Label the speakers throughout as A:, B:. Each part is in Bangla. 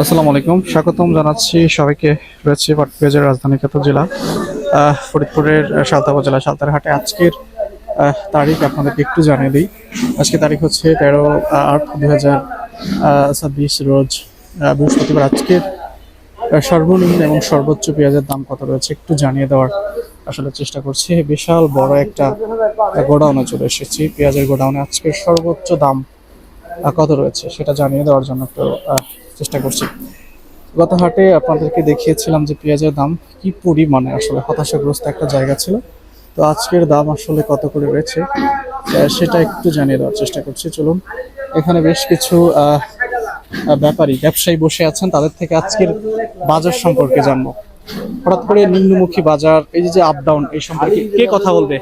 A: আসসালামু আলাইকুম, স্বাগতম জানাচ্ছি সবাইকে। রয়েছে পেঁয়াজের রাজধানী খ্যাত জেলা ফরিদপুরের সালতা উপজেলা সালতার হাটে। আজকের তারিখ আপনাদেরকে একটু জানিয়ে দিই। আজকে তারিখ হচ্ছে 13/8/2026 রোজ বৃহস্পতিবার। আজকের সর্বনিম্ন এবং সর্বোচ্চ পেঁয়াজের দাম কত রয়েছে একটু জানিয়ে দেওয়ার আসলে চেষ্টা করছি। বিশাল বড় একটা গোডাউনে চলে এসেছি। পেঁয়াজের গোডাউনে আজকের সর্বোচ্চ দাম কত রয়েছে সেটা জানিয়ে দেওয়ার জন্য একটু চেষ্টা করছি। গত হাটে আপনাদেরকে দেখিয়েছিলাম যে পেঁয়াজের দাম কি পরিমাণে আসলে হতাশাগ্রস্ত একটা জায়গা ছিল। তো আজকের দাম আসলে কত করে রয়েছে সেটা একটু জানিয়ে দেওয়ার চেষ্টা করছি। চলুন, এখানে বেশ কিছু ব্যাপারী ব্যবসায়ী বসে আছেন, তাদের থেকে আজকের বাজার সম্পর্কে জানবো। হঠাৎ করে নিম্নমুখী বাজার, এই যে আপ ডাউন, এই সম্পর্কে কে কথা বলবে?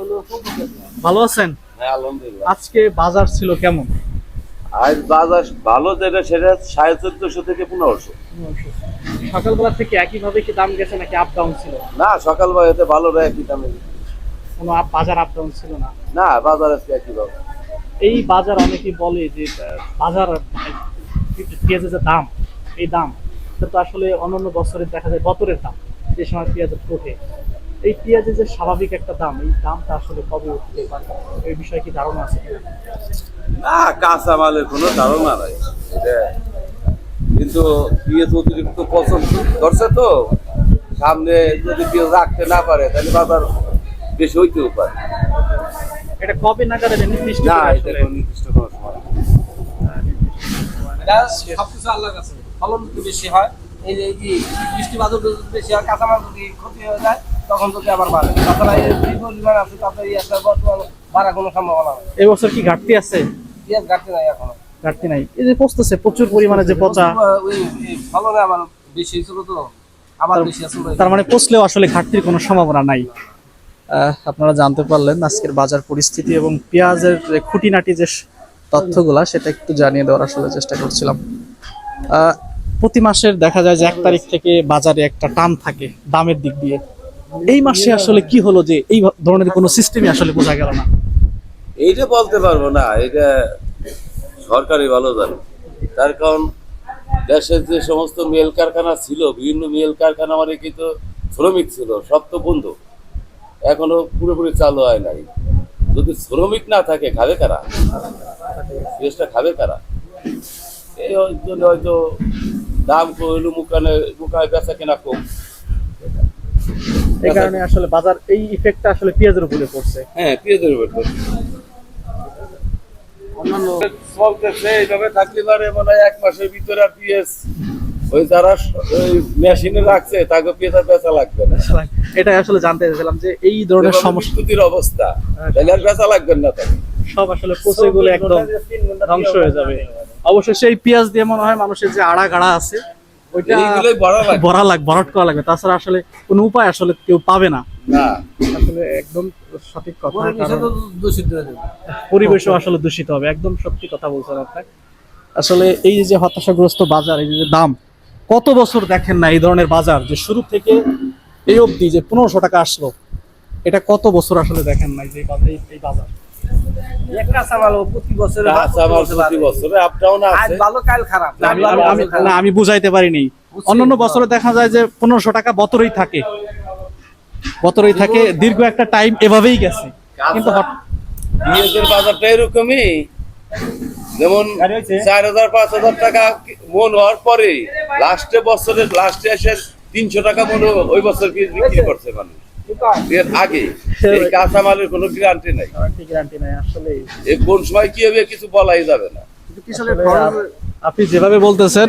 A: ভালো আছেন?
B: হ্যাঁ, আলহামদুলিল্লাহ।
A: আজকে বাজার ছিল কেমন?
B: আজ বাজার ভালো, যেটা সেটা 1450 থেকে 1500।
A: সকালবেলা থেকে একইভাবে কি দাম গেছে নাকি আপ ডাউন ছিল?
B: না, সকালবেলাতে ভালো রে একই দামে।
A: কোনো বাজার আপ ডাউন ছিল না?
B: না, বাজার আজকে একই ভাবে।
A: এই বাজার অনেকেই বলে যে বাজার পেঁয়াজের যে দাম, এই দাম এটা তো আসলে অন্যান্য বছরে দেখা যায় বছরের দাম, যে সময় পেঁয়াজ ওঠে। এই পেঁয়াজের যে স্বাভাবিক একটা দাম, এই দামটা আসলে কবে উঠতে পারে, এই বিষয়ে কি ধারণা আছে?
B: না, কাঁচা মালের কোনো ধারণা নাই এটা, কিন্তু পেঁয়াজ অতিরিক্ত পছন্দ করছে তো, সামনে যদি পেঁয়াজ রাখতে না পারে তাহলে বাজার বেশি হইতেও পারে।
A: এটা কবে নাগাদ নির্দিষ্ট
B: না,
A: করে
B: এটা
A: আসলে?
B: কোনো নির্দিষ্ট কোনো সময় না।
C: এটা সবকিছু আল্লাহর কাছে, ফলন যদি বেশি হয়, এই যে কি বৃষ্টি বাদল যদি বেশি হয়, কাঁচামাল যদি ক্ষতি হয়ে যায় তখন যদি আবার বাড়ে। তাছাড়া এই যে পরিমাণ আছে তাতে এই একটা বর্তমান বাড়ার কোনো সম্ভাবনা নেই।
A: এবছর কি ঘাটতি আছে?
C: পেঁয়াজ ঘাটতি নাই এখনো।
A: ঘাটতি নাই, এই যে পচতেছে প্রচুর পরিমাণে, যে পচা,
C: ওই ফলনে আবার বেশি ছিল তো, আবার বেশি আছে।
A: তার মানে পচলেও আসলে ঘাটতির কোনো সম্ভাবনা নাই। আপনারা জানতে পারলেন আজকের বাজার পরিস্থিতি এবং পেঁয়াজের যে খুঁটিনাটি যে তথ্যগুলা, সেটা একটু জানিয়ে দেওয়ার আসলে চেষ্টা করছিলাম। প্রতি মাসের দেখা যায় যে 1 তারিখ থেকে বাজারে একটা টান থাকে দামের দিক দিয়ে। এই মাসে আসলে কি হলো যে এই ধরনের কোনো সিস্টেমই আসলে বোঝা গেল না?
B: এইটা বলতে পারবো না, এটা সরকারি ভালো জানে। তার কারণ দেশের যে সমস্ত মিল কারখানা ছিল, বিভিন্ন মিল কারখানা মানে কিন্তু শ্রমিক ছিল, সব তো বন্ধ, এখনো পুরোপুরি চালু হয় নাই। যদি শ্রমিক না থাকে খাবে কারা? দেশটা খাবে কারা? এই জন্য হয়তো দাম কইল মুখায় বেচা কেনা কম।
A: এই কারণে আসলে বাজার, এই ইফেক্টটা আসলে পেঁয়াজের উপরে পড়ছে।
B: হ্যাঁ, পেঁয়াজের উপর
C: অন্যান্য
B: চলতেছে এইভাবে থাকলে পারে মনে হয় 1 মাসের ভিতরে আর পেঁয়াজ ওই যারা ওই মেশিনে রাখছে তাকে পেঁয়াজ আর বেচা লাগবে না।
A: এটা আসলে জানতে চাইছিলাম যে এই ধরনের সমস্যা,
B: প্রস্তুতির অবস্থা, তাহলে আর বেচা লাগবে না তাকে।
A: সব আসলে পচে গেলে একদম ধ্বংস হয়ে যাবে। অবশেষে এই পেঁয়াজ দিয়ে মনে হয় মানুষের যে আড়া গাড়া আছে ওইটা
B: এইগুলোই
A: ভরাট করা লাগবে, তাছাড়া আসলে কোনো উপায় আসলে কেউ পাবে না।
B: না,
A: আসলে একদম সঠিক কথা,
C: পরিবেশে তো দূষিত হয়ে যাবে।
A: পরিবেশও আসলে দূষিত হবে। একদম সত্যি কথা বলছেন আপনি। আসলে এই যে হতাশাগ্রস্ত বাজার, এই যে দাম, কত বছর দেখেন না এই ধরনের বাজার, যে শুরু থেকে এই অবধি যে 1500 টাকা আসলো, এটা কত বছর আসলে দেখেন নাই যে এই বাজার।
C: এক কাঁচামাল প্রতি বছরে
B: কাঁচামাল প্রতি বছরে আপ ডাউন
C: আজ
B: আছে।
C: ভালো কাল খারাপ।
A: আমি বুঝাইতে পারিনি। অন্যান্য বছরে দেখা যায় যে 1500 টাকা বছরই থাকে, দীর্ঘ একটা টাইম এভাবেই গেছে। কিন্তু
B: পেঁয়াজের বাজারটা এরকমই, যেমন 4000-5000 টাকা মন হওয়ার পরে বছরের লাস্টে এসে 300 টাকা মন ওই বছর পেঁয়াজ বিক্রি করছে মানুষ। এর আগে এই কাঁচামালের কোনো গ্যারান্টি নাই।
A: আসলে
B: এই কোন সময় কি হবে কিছু বলাই যাবে না।
A: আপনি যেভাবে বলতেছেন,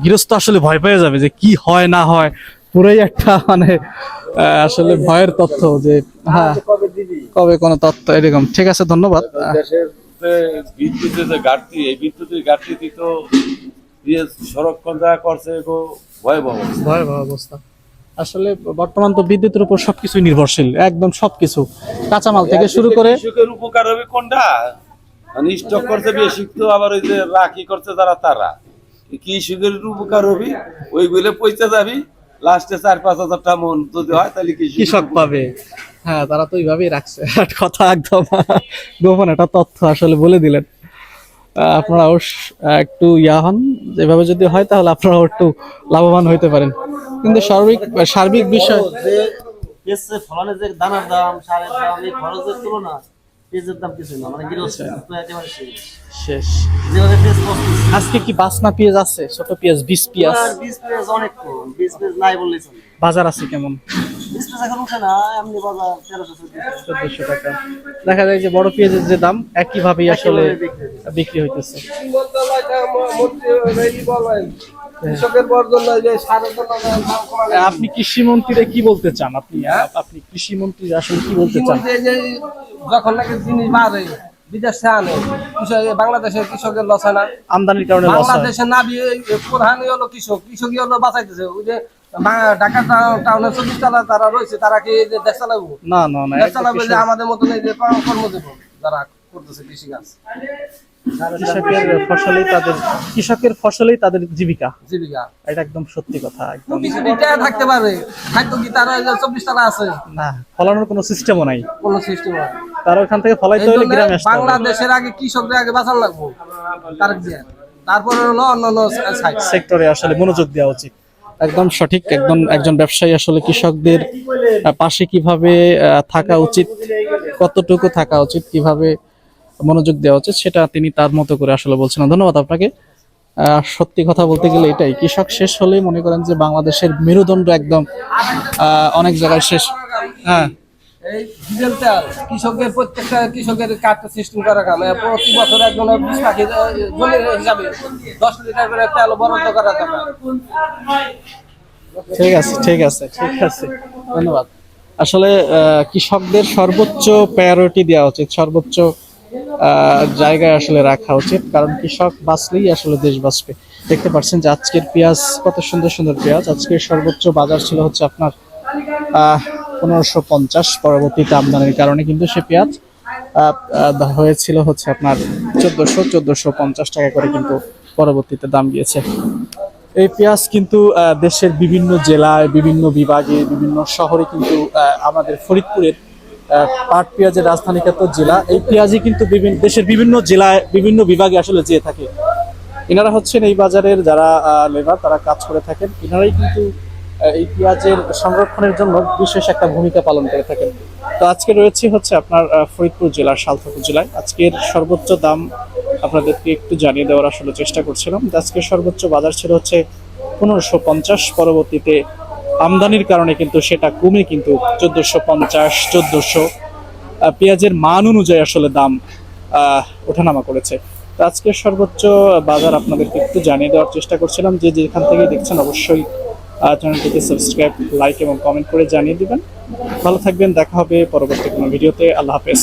A: গৃহস্থ আসলে ভয় পেয়ে যাবে যে কি হয় না হয়। পুরোই একটা মানে আসলে ভয়ের তথ্য, যে হ্যাঁ কবে কোনো তথ্য এরকম। ঠিক আছে, ধন্যবাদ।
B: দেশের যে বিদ্যুতের যে ঘাটতি, এই বিদ্যুতের ঘাটতি তো সংরক্ষণ যারা করছে
A: ভয়াবহ অবস্থা। আসলে বর্তমান তো বিদ্যুতের উপর সবকিছু নির্ভরশীল, একদম সবকিছু, কাঁচামাল থেকে শুরু করে।
B: কৃষকের উপকার হবে কোনটা? মানে স্টক করছে বেশি, তো আবার ওই যে রাখি করছে তারা কৃষকের উপকার হবে, ওইগুলো পয়সা যাবি লাস্টে 4-5 হাজার টাকা মন যদি হয় তাহলে
A: কৃষক পাবে। হ্যাঁ, তারা তো এইভাবেই রাখছে। কথা একদম গোপন একটা তথ্য আসলে বলে দিলেন। আপনারাও একটু ইয়া হন, যেভাবে যদি হয় তাহলে আপনারাও একটু লাভবান হইতে পারেন। কিন্তু সার্বিক বিষয়
D: যে পেঁয়াজের ফলনের যে দানার দাম, সারের দাম, এই খরচের তুলনা পেঁয়াজের দাম কিছু না, মানে গৃহস্থ তো একেবারে শেষ।
A: শেষ।
D: যেভাবে পেঁয়াজ পচতেছে,
A: আজকে কি বাসনা পেঁয়াজ আছে? ছোট পেঁয়াজ, 20 পেঁয়াজ
D: আর 20 পেঁয়াজ অনেক কম, 20 পেঁয়াজ নাই বললেই চলে।
A: বাজার আছে কেমন?
D: 20 পেঁয়াজ এখন উঠে না, এমনি বাজার 1300-1400
A: 1400 টাকা। দেখা যায় যে বড় পেঁয়াজের যে দাম একইভাবেই আসলে বিক্রি হইতেছে।
C: কৃষকের বর্জন নয় যে সারের জন্য দাম কমানো।
A: আপনি কৃষি মন্ত্রীরে কি বলতে চান? আপনি কৃষি মন্ত্রী আসলে কি বলতে চান?
C: এই যে যখন নাকি জিনিস বাড়ে বিদেশ থেকে আনে, বাংলাদেশের কৃষকের লস হয় না?
A: আমদানির কারণে লস হয়।
C: বাংলাদেশের নাবি প্রধানই হলো কৃষকই হলো বাঁচাইতেছে। ওই যে ঢাকা টাউনের 24 তলা তারা রয়েছে, তারা কি এই যে দেশ চালাবো?
A: না না না,
C: দেশ চালাবো যে আমাদের মতন এই যে কর্মজীবন যারা করতেছে কৃষিকাজ,
A: কৃষকের ফসলেই তাদের জীবিকা।
C: জীবিকা।
A: এটা একদম সত্যি কথা, একদম।
C: এটা থাকতে পারে, থাকতো কি তারা 24 তলা আছে?
A: না, ফলানোর কোনো সিস্টেমও নাই।
C: কোনো সিস্টেম হয়?
A: তারা ওখান থেকে ফলাইতে হলে গ্রামে আসতে হবে।
C: বাংলাদেশের আগে কৃষকদের আগে বাঁচান লাগবো, তারপরে হলো অন্যান্য
A: সেক্টরে আসলে মনোযোগ দেওয়া উচিত। একদম সঠিক। একজন ব্যবসায়ী আসলে কৃষকদের পাশে কিভাবে থাকা উচিত, কতটুকু থাকা উচিত, কিভাবে মনোযোগ দেওয়া উচিত, সেটা তিনি তার মতো করে আসলে বলছেন। ধন্যবাদ আপনাকে। সত্যি কথা বলতে গেলে এটাই, কৃষক শেষ হলেই মনে করেন যে বাংলাদেশের মেরুদণ্ড একদম অনেক জায়গায় শেষ। হ্যাঁ,
C: এই ডিজেল তেল কৃষকের প্রত্যেকটা কৃষকের কার্ডটা সিস্টেম করা কাম, প্রতি বছর একজন 20 লাখ জমির হিসাবে 10 লিটার করে তেল বরাদ্দ করা যাবে।
A: ঠিক আছে ঠিক আছে ঠিক আছে, ধন্যবাদ। আসলে কৃষকদের সর্বোচ্চ প্রায়োরিটি দেওয়া উচিত, সর্বোচ্চ জায়গায় আসলে রাখা উচিত, কারণ কৃষক বাঁচলেই আসলে দেশ বাঁচবে। দেখতে পাচ্ছেন যে আজকের পেঁয়াজ কত সুন্দর সুন্দর পেঁয়াজ। আজকের সর্বোচ্চ বাজার ছিল হচ্ছে আপনার 1550, পরবর্তীতে আমদানির কারণে কিন্তু সে পেঁয়াজ হয়েছিল হচ্ছে আপনার 1450 টাকা করে, কিন্তু পরবর্তীতে দাম গিয়েছে। এই পেঁয়াজ কিন্তু দেশের বিভিন্ন জেলায়, বিভিন্ন বিভাগে, বিভিন্ন শহরে কিন্তু আমাদের ফরিদপুরের পাট পেঁয়াজের রাজধানী খ্যাত জেলা, এই পেঁয়াজই কিন্তু দেশের বিভিন্ন জেলায়, বিভিন্ন বিভাগে আসলে যেয়ে থাকে। এনারা হচ্ছেন এই বাজারের যারা লেবার, তারা কাজ করে থাকেন। এনারাই কিন্তু এই পেঁয়াজের সংরক্ষণের জন্য বিশেষ একটা ভূমিকা পালন করে থাকেন। তো আজকে রয়েছে হচ্ছে আপনার ফরিদপুর জেলার সালথা জেলায়। আজকের সর্বোচ্চ দাম আপনাদেরকে একটু জানিয়ে দেওয়ার আসলে চেষ্টা করছিলাম। আজকের সর্বোচ্চ বাজার ছিল হচ্ছে 1550, পরবর্তীতে আমদানির কারণে কিন্তু সেটা কমে কিন্তু 1450, 1400 পেঁয়াজের মান অনুযায়ী আসলে দাম ওঠানামা করেছে। তো আজকের সর্বোচ্চ বাজার আপনাদেরকে একটু জানিয়ে দেওয়ার চেষ্টা করছিলাম। যে যেখান থেকে দেখছেন অবশ্যই চ্যানেলটিকে সাবস্ক্রাইব, লাইক এবং কমেন্ট করে জানিয়ে দিবেন। ভালো থাকবেন, দেখা হবে পরবর্তী কোনো ভিডিওতে। আল্লাহ হাফেজ।